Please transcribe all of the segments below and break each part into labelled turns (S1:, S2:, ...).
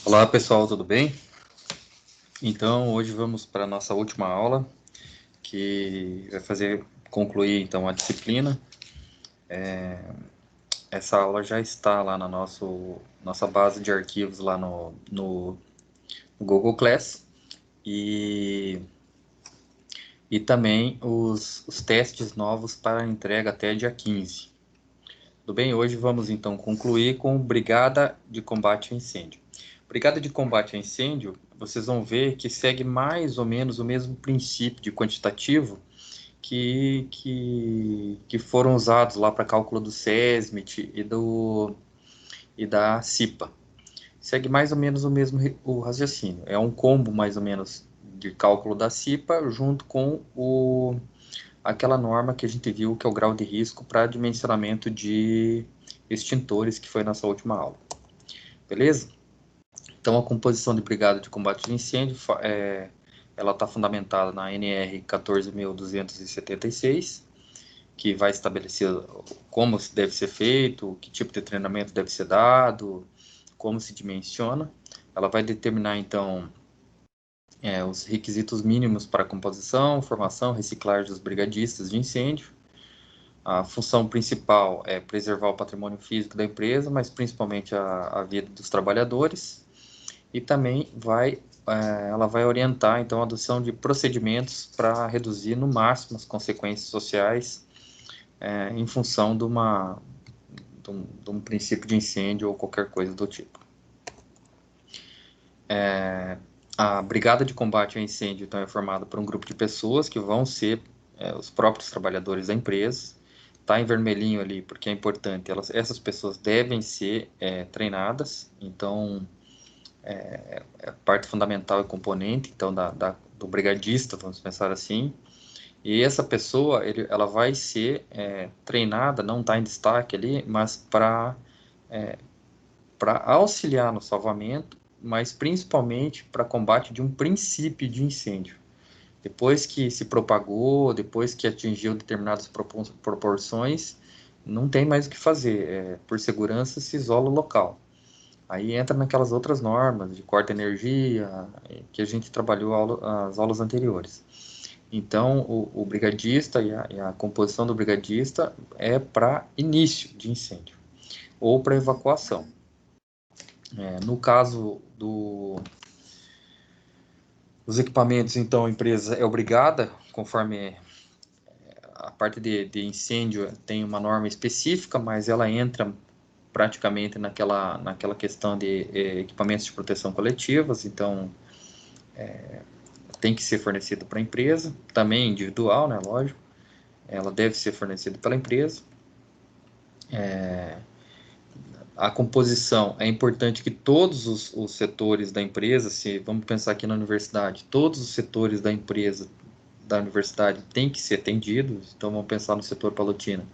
S1: Olá pessoal, tudo bem? Então hoje vamos para a nossa última aula, que vai concluir então a disciplina. Essa aula já está lá na nossa base de arquivos lá no Google Class e também os testes novos para entrega até dia 15. Tudo bem? Hoje vamos então concluir com Brigada de Combate a Incêndio. Brigada de Combate a Incêndio, vocês vão ver que segue mais ou menos o mesmo princípio de quantitativo que foram usados lá para cálculo do SESMIT e da CIPA. Segue mais ou menos o raciocínio. É um combo mais ou menos de cálculo da CIPA junto com aquela norma que a gente viu que é o grau de risco para dimensionamento de extintores, que foi nossa última aula. Beleza? Então, a composição de brigada de combate de incêndio, ela está fundamentada na NR 14.276, que vai estabelecer como deve ser feito, que tipo de treinamento deve ser dado, como se dimensiona. Ela vai determinar, então, os requisitos mínimos para a composição, formação, reciclagem dos brigadistas de incêndio. A função principal é preservar o patrimônio físico da empresa, mas principalmente a vida dos trabalhadores. E também ela vai orientar, então, a adoção de procedimentos para reduzir no máximo as consequências sociais em função de um princípio de incêndio ou qualquer coisa do tipo. A Brigada de Combate ao Incêndio, então, é formada por um grupo de pessoas que vão ser os próprios trabalhadores da empresa. Está em vermelhinho ali, porque é importante, essas pessoas devem ser treinadas, então, parte fundamental e componente, então, do brigadista, vamos pensar assim. E essa pessoa, ela vai ser treinada, não está em destaque ali, mas para auxiliar no salvamento, mas principalmente para combate de um princípio de incêndio. Depois que se propagou, depois que atingiu determinadas proporções, não tem mais o que fazer. Por segurança, se isola o local. Aí entra naquelas outras normas de corta-energia que a gente trabalhou as aulas anteriores. Então, o brigadista e a composição do brigadista é para início de incêndio ou para evacuação. No caso dos equipamentos, então, a empresa é obrigada, conforme a parte de incêndio tem uma norma específica, mas ela entra praticamente naquela questão de equipamentos de proteção coletivas, então tem que ser fornecido para a empresa, também individual, né, lógico, ela deve ser fornecida pela empresa. A composição, é importante que todos os setores da empresa, se vamos pensar aqui na universidade, todos os setores da empresa, da universidade, têm que ser atendidos, então vamos pensar no setor Palotina.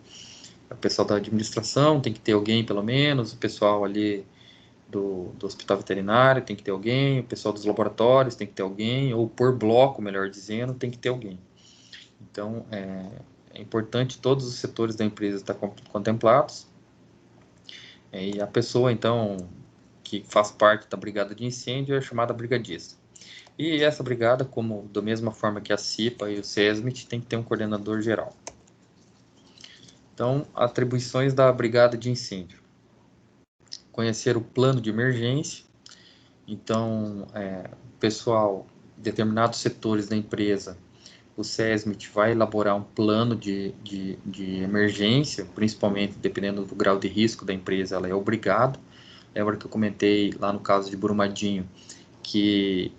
S1: O pessoal da administração tem que ter alguém, pelo menos, o pessoal ali do hospital veterinário tem que ter alguém, o pessoal dos laboratórios tem que ter alguém, ou por bloco, melhor dizendo, tem que ter alguém. Então, é importante todos os setores da empresa estar contemplados. E a pessoa, então, que faz parte da brigada de incêndio é chamada brigadista. E essa brigada, como da mesma forma que a CIPA e o SESMIT, tem que ter um coordenador geral. Então, atribuições da brigada de incêndio. Conhecer o plano de emergência. Então, pessoal, determinados setores da empresa, o SESMIT vai elaborar um plano de emergência, principalmente dependendo do grau de risco da empresa, ela é obrigada. Lembra que eu comentei lá no caso de Brumadinho que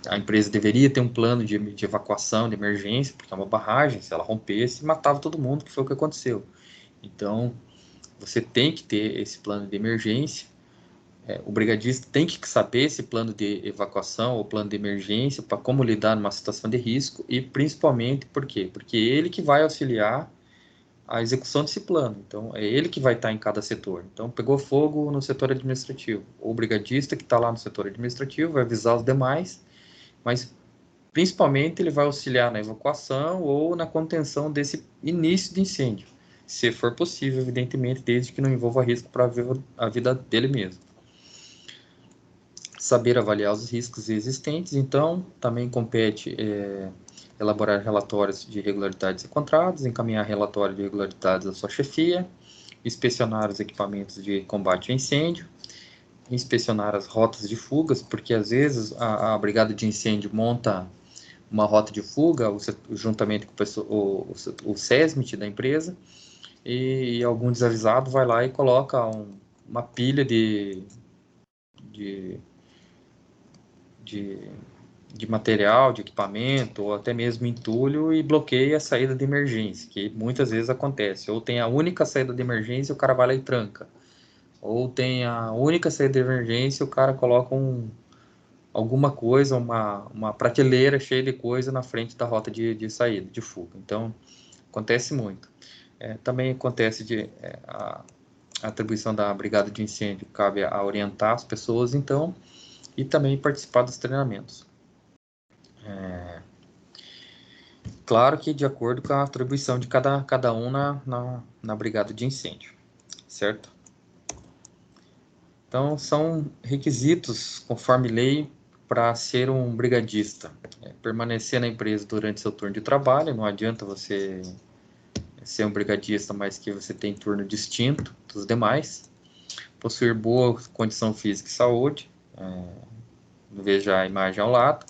S1: a empresa deveria ter um plano de evacuação, de emergência, porque é uma barragem, se ela rompesse, matava todo mundo, que foi o que aconteceu. Então, você tem que ter esse plano de emergência. O brigadista tem que saber esse plano de evacuação ou plano de emergência para como lidar numa situação de risco e principalmente por quê? Porque é ele que vai auxiliar a execução desse plano. Então, é ele que vai estar em cada setor. Então, pegou fogo no setor administrativo. O brigadista que está lá no setor administrativo vai avisar os demais, mas principalmente ele vai auxiliar na evacuação ou na contenção desse início de incêndio, se for possível, evidentemente, desde que não envolva risco para a vida dele mesmo. saber avaliar os riscos existentes, então também compete elaborar relatórios de irregularidades encontradas, encaminhar relatório de irregularidades à sua chefia, inspecionar os equipamentos de combate a incêndio, inspecionar as rotas de fugas, porque às vezes a brigada de incêndio monta uma rota de fuga, juntamente com o SESMIT da empresa, e algum desavisado vai lá e coloca uma pilha de material, de equipamento, ou até mesmo entulho, e bloqueia a saída de emergência, que muitas vezes acontece. Ou tem a única saída de emergência e o cara vai lá e tranca. Ou tem a única saída de emergência e o cara coloca alguma coisa, uma prateleira cheia de coisa na frente da rota de saída, de fuga. Então, acontece muito. Também acontece a atribuição da brigada de incêndio, cabe a orientar as pessoas, então, e também participar dos treinamentos. Claro que de acordo com a atribuição de cada um na brigada de incêndio, certo? Então, são requisitos, conforme lei, para ser um brigadista. Permanecer na empresa durante seu turno de trabalho, não adianta você ser um brigadista, mas que você tem turno distinto dos demais. Possuir boa condição física e saúde, veja a imagem ao lado.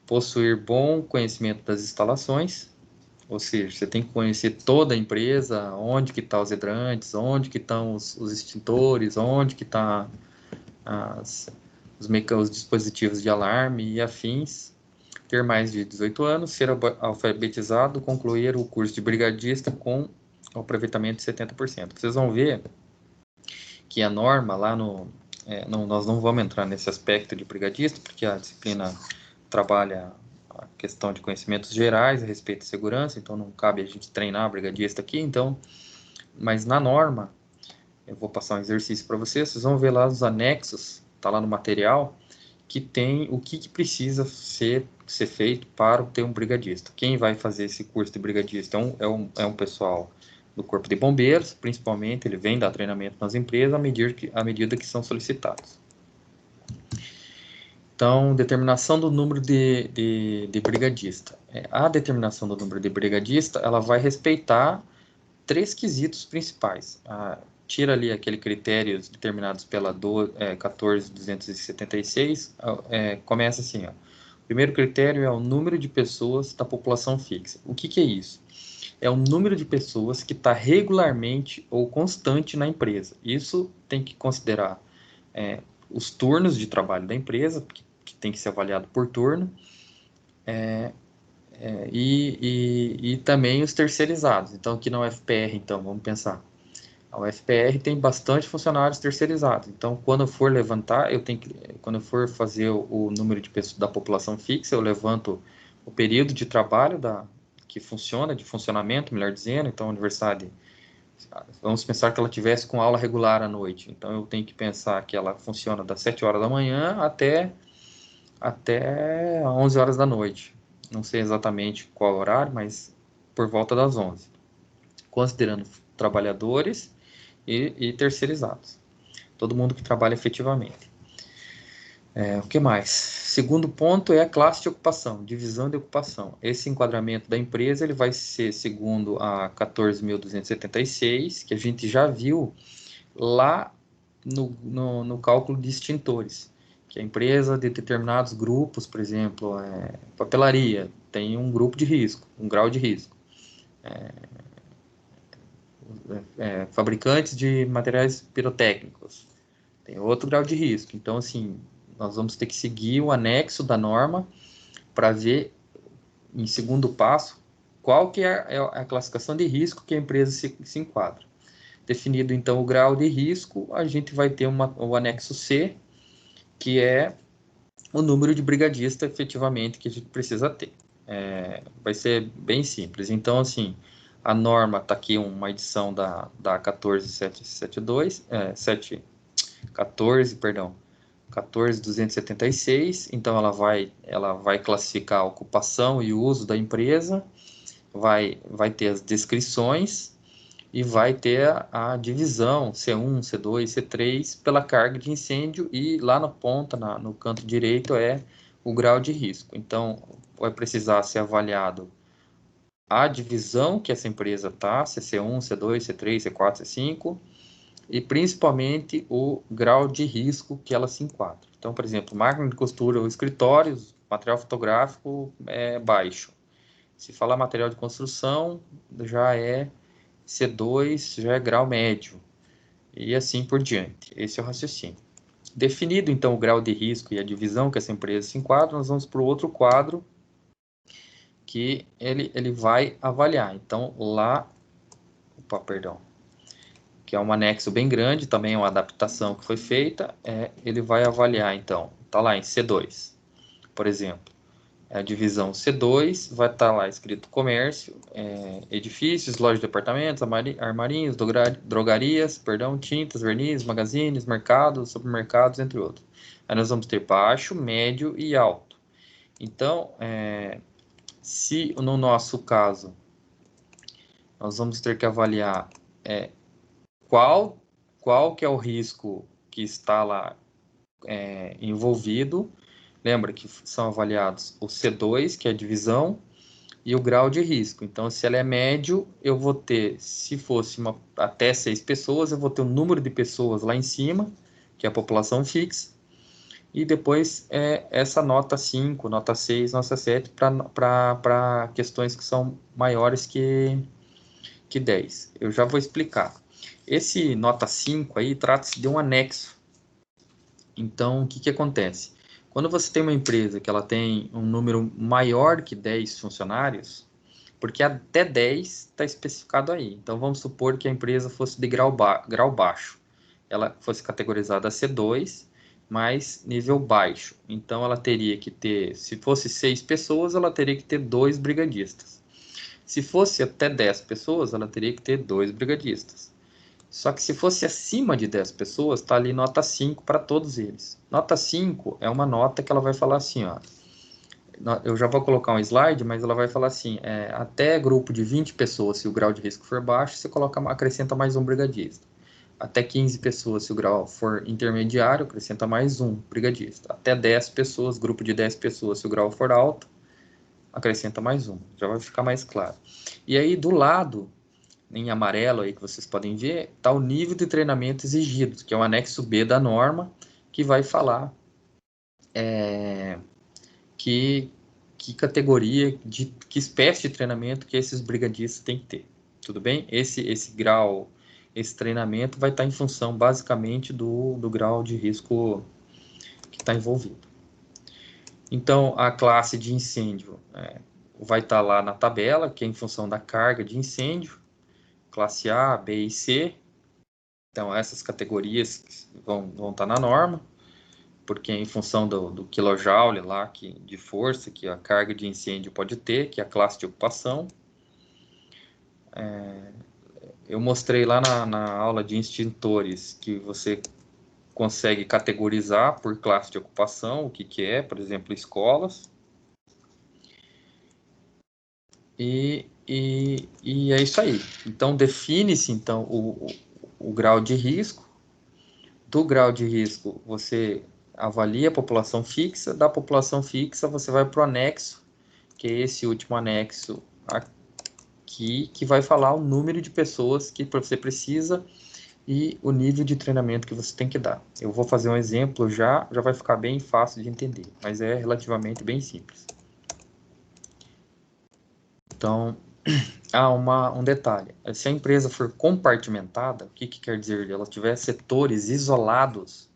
S1: Possuir bom conhecimento das instalações, ou seja, você tem que conhecer toda a empresa, onde que estão os hidrantes, onde que estão os extintores, onde que estão os dispositivos de alarme e afins. Ter mais de 18 anos, ser alfabetizado, concluir o curso de brigadista com o aproveitamento de 70%. Vocês vão ver que a norma lá nós não vamos entrar nesse aspecto de brigadista, porque a disciplina trabalha a questão de conhecimentos gerais a respeito de segurança, então não cabe a gente treinar brigadista aqui, então, mas na norma, eu vou passar um exercício para vocês vão ver lá os anexos, tá lá no material, que tem o que precisa ser feito para ter um brigadista. Quem vai fazer esse curso de brigadista é um pessoal do Corpo de Bombeiros, principalmente, ele vem dar treinamento nas empresas à medida que são solicitados. Então, determinação do número de brigadista. A determinação do número de brigadista, ela vai respeitar 3 quesitos principais. Tira ali aquele critérios determinados pela 14.276, começa assim, ó. O primeiro critério é o número de pessoas da população fixa. O que é isso? É o número de pessoas que está regularmente ou constante na empresa. Isso tem que considerar os turnos de trabalho da empresa, que tem que ser avaliado por turno, e também os terceirizados. Então, aqui na UFPR, então, vamos pensar. A UFPR tem bastante funcionários terceirizados. Então, quando eu for levantar, quando eu for fazer o número de pessoas da população fixa, eu levanto o período de trabalho que funciona, de funcionamento, melhor dizendo. Então, a universidade, vamos pensar que ela tivesse com aula regular à noite. Então, eu tenho que pensar que ela funciona das 7 horas da manhã até 11 horas da noite. Não sei exatamente qual horário, mas por volta das 11. Considerando trabalhadores e terceirizados. Todo mundo que trabalha efetivamente. O que mais? Segundo ponto é a classe de ocupação, divisão de ocupação. Esse enquadramento da empresa ele vai ser segundo a 14.276, que a gente já viu lá no cálculo de extintores, que a empresa de determinados grupos, por exemplo, papelaria, tem um grupo de risco, um grau de risco. Fabricantes de materiais pirotécnicos, tem outro grau de risco. Então, assim, nós vamos ter que seguir o anexo da norma para ver, em segundo passo, qual que é a classificação de risco que a empresa se enquadra. Definido, então, o grau de risco, a gente vai ter o anexo C, que é o número de brigadista, efetivamente, que a gente precisa ter. Vai ser bem simples. Então, assim, a norma está aqui, uma edição da 14.276, então ela vai classificar a ocupação e o uso da empresa, vai ter as descrições e vai ter a divisão C1, C2, C3 pela carga de incêndio, e lá na ponta, no canto direito, é o grau de risco. Então, vai precisar ser avaliado a divisão que essa empresa está, se é C1, C2, C3, C4, C5, e principalmente o grau de risco que ela se enquadra. Então, por exemplo, máquina de costura ou escritórios, material fotográfico é baixo. Se falar material de construção, já é C2, já é grau médio, e assim por diante. Esse é o raciocínio. Definido, então, o grau de risco e a divisão que essa empresa se enquadra, nós vamos para o outro quadro que ele vai avaliar. Então, lá, opa, perdão, que é um anexo bem grande, também é uma adaptação que foi feita, ele vai avaliar, então, está lá em C2, por exemplo, a divisão C2, vai estar lá escrito comércio, edifícios, lojas de departamentos, armarinhos, drogarias, tintas, verniz, magazines, mercados, supermercados, entre outros. Aí nós vamos ter baixo, médio e alto. Então, se no nosso caso, nós vamos ter que avaliar qual que é o risco que está lá envolvido. Lembra que são avaliados o C2, que é a divisão, e o grau de risco. Então, se ela é médio, eu vou ter, se fosse até 6 pessoas, eu vou ter o número de pessoas lá em cima, que é a população fixa, e depois essa nota 5, nota 6, nota 7, para questões que são maiores que 10. Eu já vou explicar. Esse nota 5 aí trata-se de um anexo. Então, o que acontece? Quando você tem uma empresa que ela tem um número maior que 10 funcionários, porque até 10 está especificado aí. Então, vamos supor que a empresa fosse de grau baixo. Ela fosse categorizada C2, mas nível baixo. Então, ela teria que ter, se fosse 6 pessoas, ela teria que ter 2 brigadistas. Se fosse até 10 pessoas, ela teria que ter 2 brigadistas. Só que se fosse acima de 10 pessoas, está ali nota 5 para todos eles. Nota 5 é uma nota que ela vai falar assim, ó. Eu já vou colocar um slide, mas ela vai falar assim, até grupo de 20 pessoas, se o grau de risco for baixo, você acrescenta mais um brigadista. Até 15 pessoas, se o grau for intermediário, acrescenta mais um brigadista. Até 10 pessoas, grupo de 10 pessoas, se o grau for alto, acrescenta mais um. Já vai ficar mais claro. E aí, do lado, em amarelo aí que vocês podem ver, está o nível de treinamento exigido, que é o anexo B da norma, que vai falar que categoria, que espécie de treinamento que esses brigadistas têm que ter. Tudo bem? Esse grau, esse treinamento vai estar em função basicamente do grau de risco que está envolvido. Então, a classe de incêndio vai estar lá na tabela, que é em função da carga de incêndio, classe A, B e C. Então, essas categorias vão estar na norma, porque em função do quilojoule lá, de força que a carga de incêndio pode ter, que é a classe de ocupação. Eu mostrei lá na aula de extintores que você consegue categorizar por classe de ocupação, o que é, por exemplo, escolas. E é isso aí. Então, define-se então, o grau de risco. Do grau de risco, você avalia a população fixa. Da população fixa, você vai para o anexo, que é esse último anexo aqui, que vai falar o número de pessoas que você precisa e o nível de treinamento que você tem que dar. Eu vou fazer um exemplo já vai ficar bem fácil de entender, mas é relativamente bem simples. Então, um detalhe. Se a empresa for compartimentada, o que quer dizer? Ela tiver setores isolados.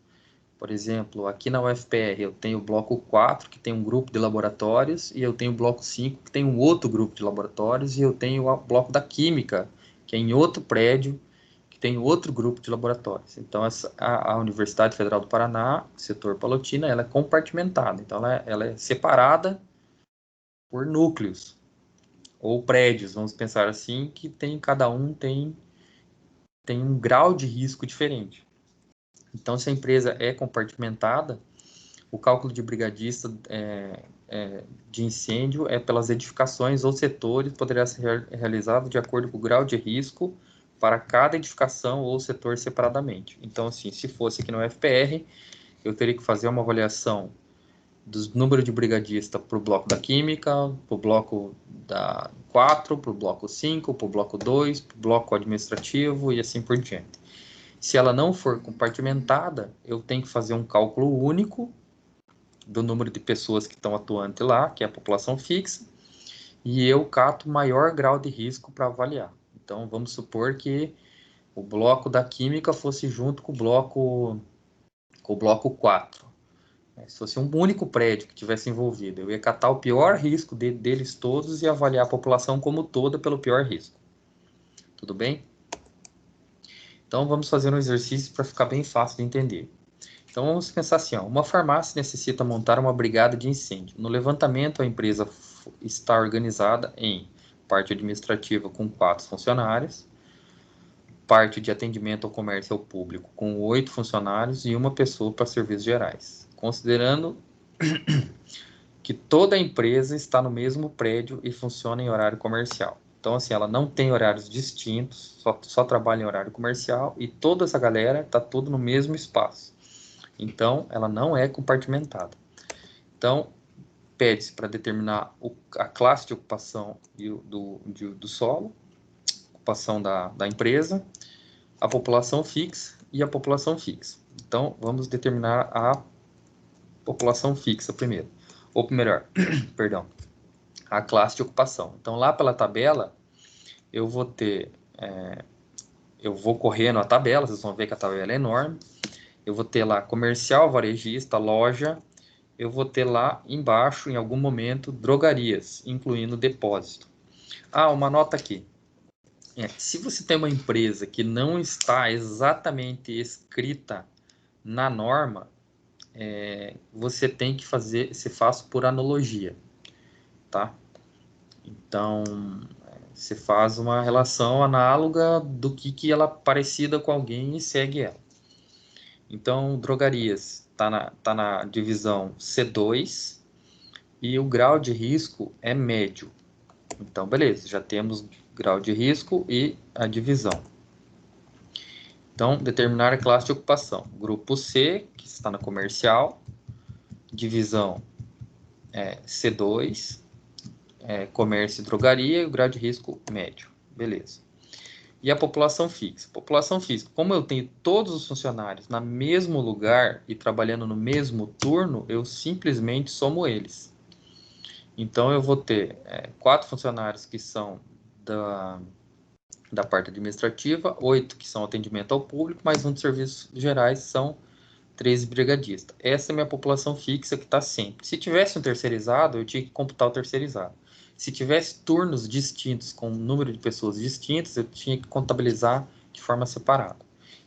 S1: Por exemplo, aqui na UFPR eu tenho o bloco 4, que tem um grupo de laboratórios, e eu tenho o bloco 5, que tem um outro grupo de laboratórios, e eu tenho o bloco da Química, que é em outro prédio, que tem outro grupo de laboratórios. Então, a Universidade Federal do Paraná, setor Palotina, ela é compartimentada. Então, ela é separada por núcleos, ou prédios, vamos pensar assim, que cada um tem um grau de risco diferente. Então, se a empresa é compartimentada, o cálculo de brigadista de incêndio pelas edificações ou setores, poderá ser realizado de acordo com o grau de risco para cada edificação ou setor separadamente. Então, assim, se fosse aqui no FPR, eu teria que fazer uma avaliação do número de brigadista para o bloco da química, para o bloco da 4, para o bloco 5, para o bloco 2, para o bloco administrativo e assim por diante. Se ela não for compartimentada, eu tenho que fazer um cálculo único do número de pessoas que estão atuantes lá, que é a população fixa, e eu cato maior grau de risco para avaliar. Então, vamos supor que o bloco da química fosse junto com o bloco 4. Se fosse um único prédio que tivesse envolvido, eu ia catar o pior risco deles todos e avaliar a população como toda pelo pior risco. Tudo bem? Então, vamos fazer um exercício para ficar bem fácil de entender. Então, vamos pensar assim, ó, uma farmácia necessita montar uma brigada de incêndio. No levantamento, a empresa está organizada em parte administrativa com 4 funcionários, parte de atendimento ao comércio ao público com 8 funcionários e uma pessoa para serviços gerais. Considerando que toda a empresa está no mesmo prédio e funciona em horário comercial. Então, assim, ela não tem horários distintos, só trabalha em horário comercial e toda essa galera está tudo no mesmo espaço. Então, ela não é compartimentada. Então, pede-se para determinar a classe de ocupação do solo, ocupação da empresa, a população fixa e a população fixa. Então, vamos determinar a população fixa primeiro. Ou melhor, perdão, a classe de ocupação. Então, lá pela tabela, eu vou ter... eu vou correndo a tabela, vocês vão ver que a tabela é enorme. Eu vou ter lá comercial, varejista, loja. Eu vou ter lá embaixo, em algum momento, drogarias, incluindo depósito. Ah, uma nota aqui. Se você tem uma empresa que não está exatamente escrita na norma, você tem que fazer, se faz por analogia, tá? Então, você faz uma relação análoga do que ela é parecida com alguém e segue ela. Então, drogarias tá na divisão C2 e o grau de risco é médio. Então, beleza, já temos grau de risco e a divisão. Então, determinar a classe de ocupação. Grupo C, que está na comercial, divisão C2, comércio e drogaria, e o grau de risco médio. Beleza. E a população fixa? População fixa, como eu tenho todos os funcionários no mesmo lugar e trabalhando no mesmo turno, eu simplesmente somo eles. Então, eu vou ter 4 funcionários que são da parte administrativa, 8 que são atendimento ao público, mais um de serviços gerais, são 13 brigadistas. Essa é a minha população fixa que está sempre. Se tivesse um terceirizado, eu tinha que computar o terceirizado. Se tivesse turnos distintos com um número de pessoas distintas, eu tinha que contabilizar de forma separada.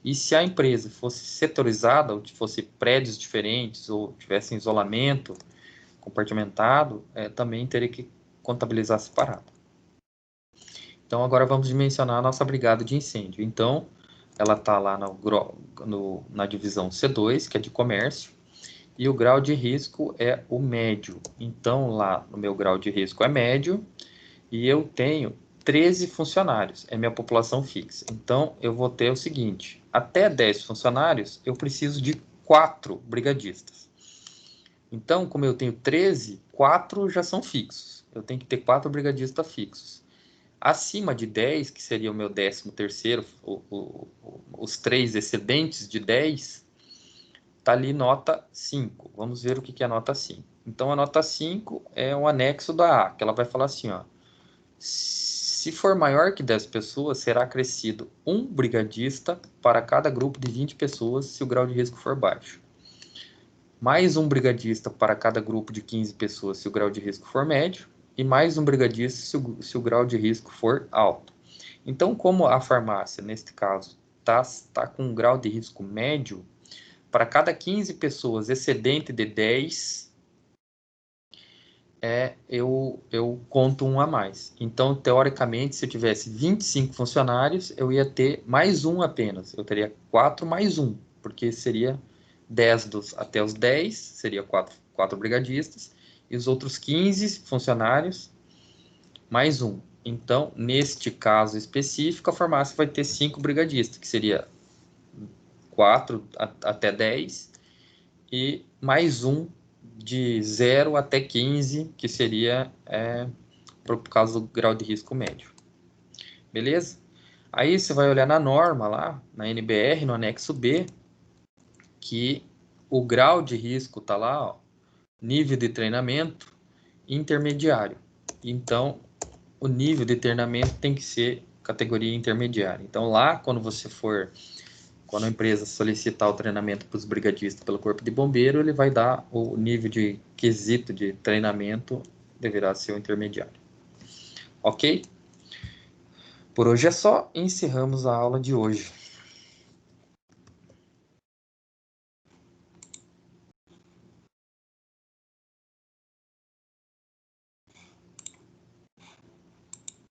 S1: E se a empresa fosse setorizada, ou fosse prédios diferentes, ou tivesse isolamento compartimentado, também teria que contabilizar separado. Então, agora vamos dimensionar a nossa brigada de incêndio. Então, ela está lá na divisão C2, que é de comércio, e o grau de risco é o médio. Então, lá no meu grau de risco é médio, e eu tenho 13 funcionários, é minha população fixa. Então, eu vou ter o seguinte, até 10 funcionários, eu preciso de 4 brigadistas. Então, como eu tenho 13, 4 já são fixos. Eu tenho que ter 4 brigadistas fixos. Acima de 10, que seria o meu 13º, os 3 excedentes de 10, está ali nota 5. Vamos ver o que é a nota 5. Então, a nota 5 é um anexo da A, que ela vai falar assim, ó, se for maior que 10 pessoas, será acrescido um brigadista para cada grupo de 20 pessoas, se o grau de risco for baixo. Mais um brigadista para cada grupo de 15 pessoas, se o grau de risco for médio, e mais um brigadista se o grau de risco for alto. Então, como a farmácia, neste caso, está com um grau de risco médio, para cada 15 pessoas excedente de 10, eu conto um a mais. Então, teoricamente, se eu tivesse 25 funcionários, eu ia ter mais um apenas. Eu teria 4 mais 1, porque seria 10 até os 10, seria 4 brigadistas, e os outros 15 funcionários, mais um. Então, neste caso específico, a farmácia vai ter 5 brigadistas, que seria 4 até 10, e mais um de 0 até 15, que seria por causa do grau de risco médio. Beleza? Aí você vai olhar na norma lá, na NBR, no anexo B, que o grau de risco está lá, ó, nível de treinamento intermediário. Então, o nível de treinamento tem que ser categoria intermediária. Então, lá, quando a empresa solicitar o treinamento para os brigadistas pelo Corpo de Bombeiro, ele vai dar o nível de quesito de treinamento, deverá ser o intermediário. Ok? Por hoje é só, encerramos a aula de hoje.